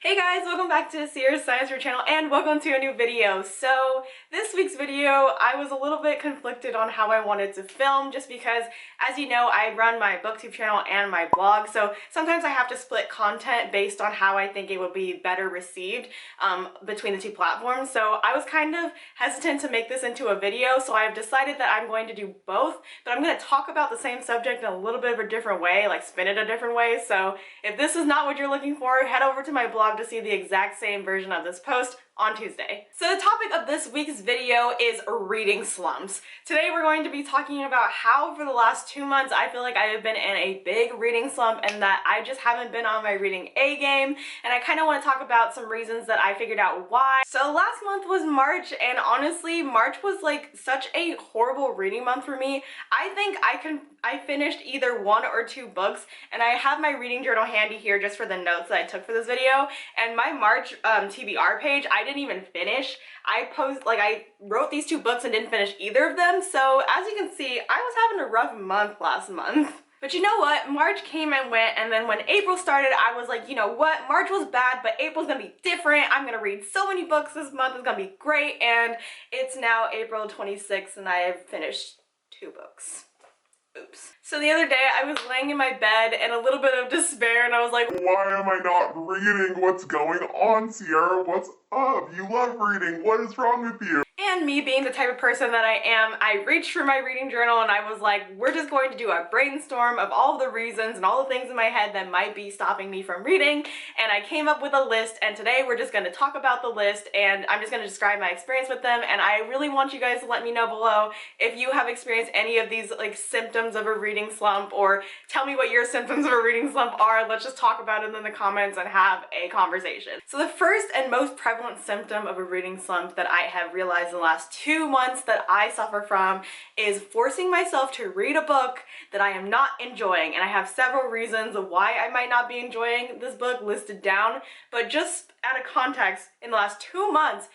Hey guys, welcome back to Sierra's Science Fair channel and welcome to a new video. So this week's video, I was a little bit conflicted on how I wanted to film just because, as you know, I run my booktube channel and my blog, so sometimes I have to split content based on how I think it would be better received between the two platforms. So I was kind of hesitant to make this into a video, so I've decided that I'm going to do both, but I'm going to talk about the same subject in a little bit of a different way, like spin it a different way. So if this is not what you're looking for, head over to my blog to see the exact same version of this post on Tuesday. So the topic of this week's video is reading slumps. Today we're going to be talking about how for the last 2 months I feel like I have been in a big reading slump and that I just haven't been on my reading A game, and I kind of want to talk about some reasons that I figured out why. So last month was March, and honestly March was like such a horrible reading month for me. I think I finished either 1 or 2 books, and I have my reading journal handy here just for the notes that I took for this video, and my March TBR page I didn't even finish. I wrote these 2 books and didn't finish either of them, so as you can see, I was having a rough month last month. But you know what? March came and went, and then when April started, I was like, you know what? March was bad, but April's gonna be different. I'm gonna read so many books this month. It's gonna be great, and it's now April 26th, and I have finished 2 books. Oops. So the other day I was laying in my bed in a little bit of despair, and I was like, why am I not reading? What's going on, Sierra? What's up? You love reading. What is wrong with you? and me being the type of person that I am, I reached for my reading journal and I was like, we're just going to do a brainstorm of all of the reasons and all the things in my head that might be stopping me from reading, and I came up with a list, and today we're just going to talk about the list and I'm just going to describe my experience with them. And I really want you guys to let me know below if you have experienced any of these like symptoms of a reading slump, or tell me what your symptoms of a reading slump are. Let's just talk about it in the comments and have a conversation. So the first and most prevalent symptom of a reading slump that I have realized in the last 2 months that I suffer from is forcing myself to read a book that I am not enjoying. And I have several reasons of why I might not be enjoying this book listed down, but just out of context, in the last 2 months,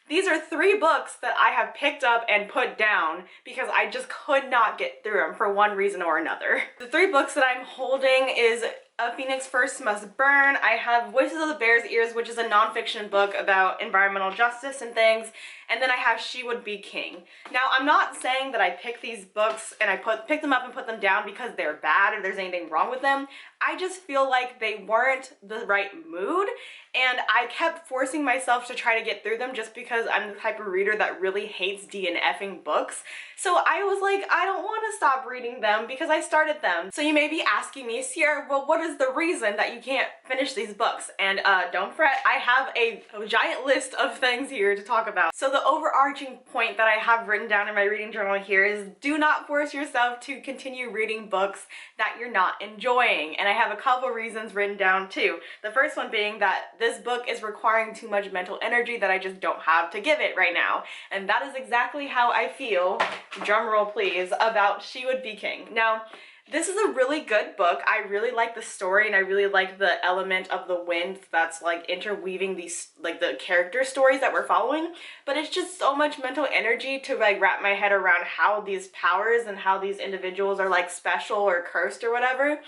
these are 3 books that I have picked up and put down because I just could not get through them for one reason or another. The 3 books that I'm holding is A Phoenix First Must Burn. I have Voices of the Bear's Ears, which is a nonfiction book about environmental justice and things. And then I have She Would Be King. Now, I'm not saying that I picked these books and I picked them up and put them down because they're bad or there's anything wrong with them. I just feel like they weren't the right mood, and I kept forcing myself to try to get through them just because I'm the type of reader that really hates DNFing books. So I was like, I don't want to stop reading them because I started them. So you may be asking me, Sierra, well, what is the reason that you can't finish these books? And don't fret, I have a giant list of things here to talk about. So the overarching point that I have written down in my reading journal here is do not force yourself to continue reading books that you're not enjoying. And I have a couple reasons written down too. The first one being that this book is requiring too much mental energy that I just don't have to give it right now. And that is exactly how I feel, drumroll please, about She Would Be King. Now, this is a really good book. I really like the story, and I really like the element of the wind that's like interweaving these, like the character stories that we're following, but it's just so much mental energy to like wrap my head around how these powers and how these individuals are like special or cursed or whatever.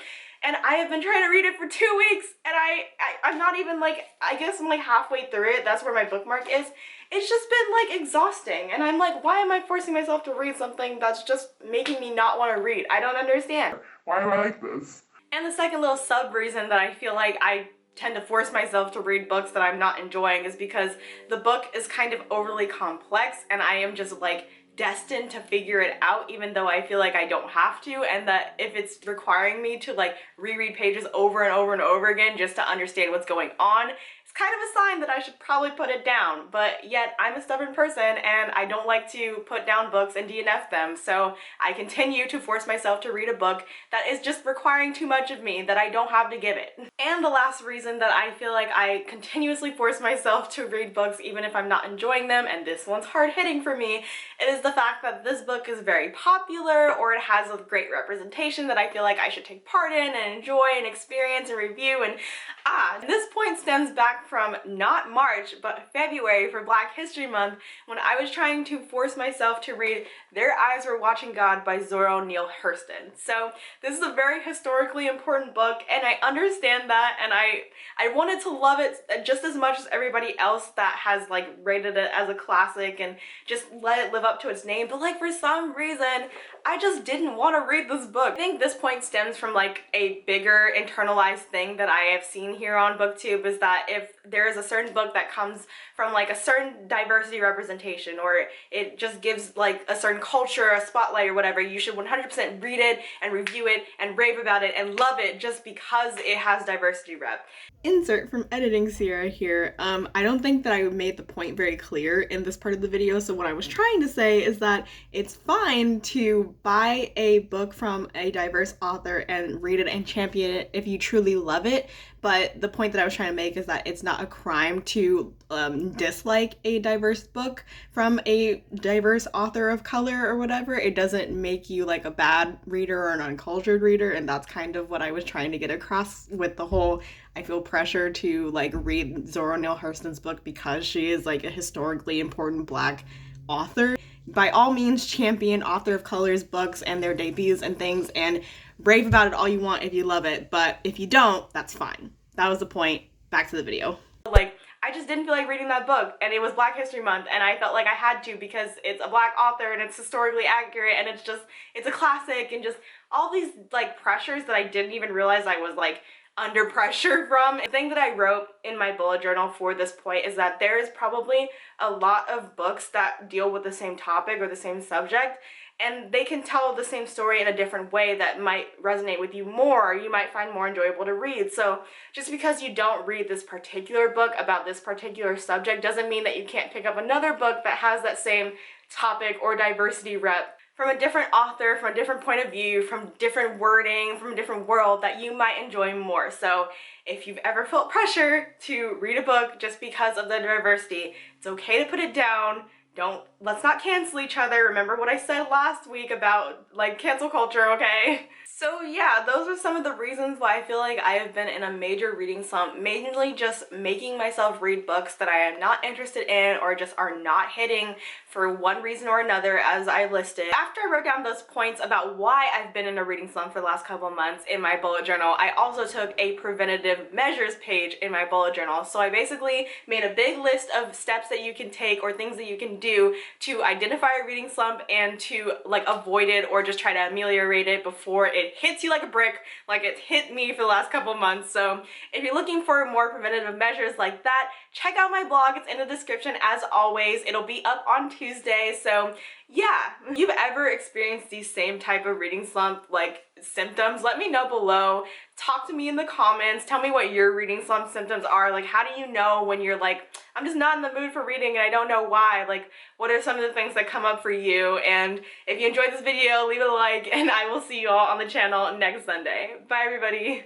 And I have been trying to read it for 2 weeks, and I'm not even like, I guess I'm like halfway through it. That's where my bookmark is. It's just been like exhausting, and I'm like, why am I forcing myself to read something that's just making me not want to read? I don't understand. Why am I like this? And the second little sub reason that I feel like I tend to force myself to read books that I'm not enjoying is because the book is kind of overly complex, and I am just like destined to figure it out even though I feel like I don't have to, and that if it's requiring me to like reread pages over and over and over again just to understand what's going on, it's kind of a sign that I should probably put it down. But yet I'm a stubborn person and I don't like to put down books and DNF them, so I continue to force myself to read a book that is just requiring too much of me that I don't have to give it. And the last reason that I feel like I continuously force myself to read books even if I'm not enjoying them, and this one's hard-hitting for me, is the fact that this book is very popular, or it has a great representation that I feel like I should take part in and enjoy and experience and review. And this point stems back back from not March, but February for Black History Month when I was trying to force myself to read Their Eyes Were Watching God by Zora Neale Hurston. So this is a very historically important book, and I understand that, and I wanted to love it just as much as everybody else that has like rated it as a classic and just let it live up to its name, but like for some reason I just didn't want to read this book. I think this point stems from like a bigger internalized thing that I have seen here on BookTube, is that if there is a certain book that comes from like a certain diversity representation, or it just gives like a certain culture a spotlight or whatever, you should 100% read it and review it and rave about it and love it just because it has diversity rep. Insert from editing Sierra here. I don't think that I made the point very clear in this part of the video, so what I was trying to say is that it's fine to buy a book from a diverse author and read it and champion it if you truly love it, but the point that I was trying to make is that it's not a crime to dislike a diverse book from a diverse author of color or whatever. It doesn't make you like a bad reader or an uncultured reader, and that's kind of what I was trying to get across with the whole I feel pressure to like read Zora Neale Hurston's book because she is like a historically important Black author. By all means, champion author of color's books and their debuts and things, and rave about it all you want if you love it, but if you don't, that's fine. That was the point. Back to the video. Like, I just didn't feel like reading that book, and it was Black History Month, and I felt like I had to because it's a Black author and it's historically accurate and it's a classic, and just all these like pressures that I didn't even realize I was like under pressure from. The thing that I wrote in my bullet journal for this point is that there is probably a lot of books that deal with the same topic or the same subject, and they can tell the same story in a different way that might resonate with you more, or you might find more enjoyable to read. So just because you don't read this particular book about this particular subject doesn't mean that you can't pick up another book that has that same topic or diversity rep from a different author, from a different point of view, from different wording, from a different world that you might enjoy more. So if you've ever felt pressure to read a book just because of the diversity, it's okay to put it down. Let's not cancel each other. Remember what I said last week about like cancel culture, okay? So yeah, those are some of the reasons why I feel like I have been in a major reading slump, mainly just making myself read books that I am not interested in or just are not hitting for one reason or another, as I listed. After I wrote down those points about why I've been in a reading slump for the last couple of months in my bullet journal, I also took a preventative measures page in my bullet journal. So I basically made a big list of steps that you can take or things that you can do to identify a reading slump and to like avoid it or just try to ameliorate it before it hits you like a brick, like it's hit me for the last couple months. So if you're looking for more preventative measures like that, check out my blog. It's in the description as always. It'll be up on Tuesday. So yeah, if you've ever experienced these same type of reading slump like symptoms, let me know below. Talk to me in the comments. Tell me what your reading slump symptoms are. Like, how do you know when you're like, I'm just not in the mood for reading and I don't know why? Like, what are some of the things that come up for you? And if you enjoyed this video, leave it a like, and I will see you all on the channel next Sunday. Bye, everybody.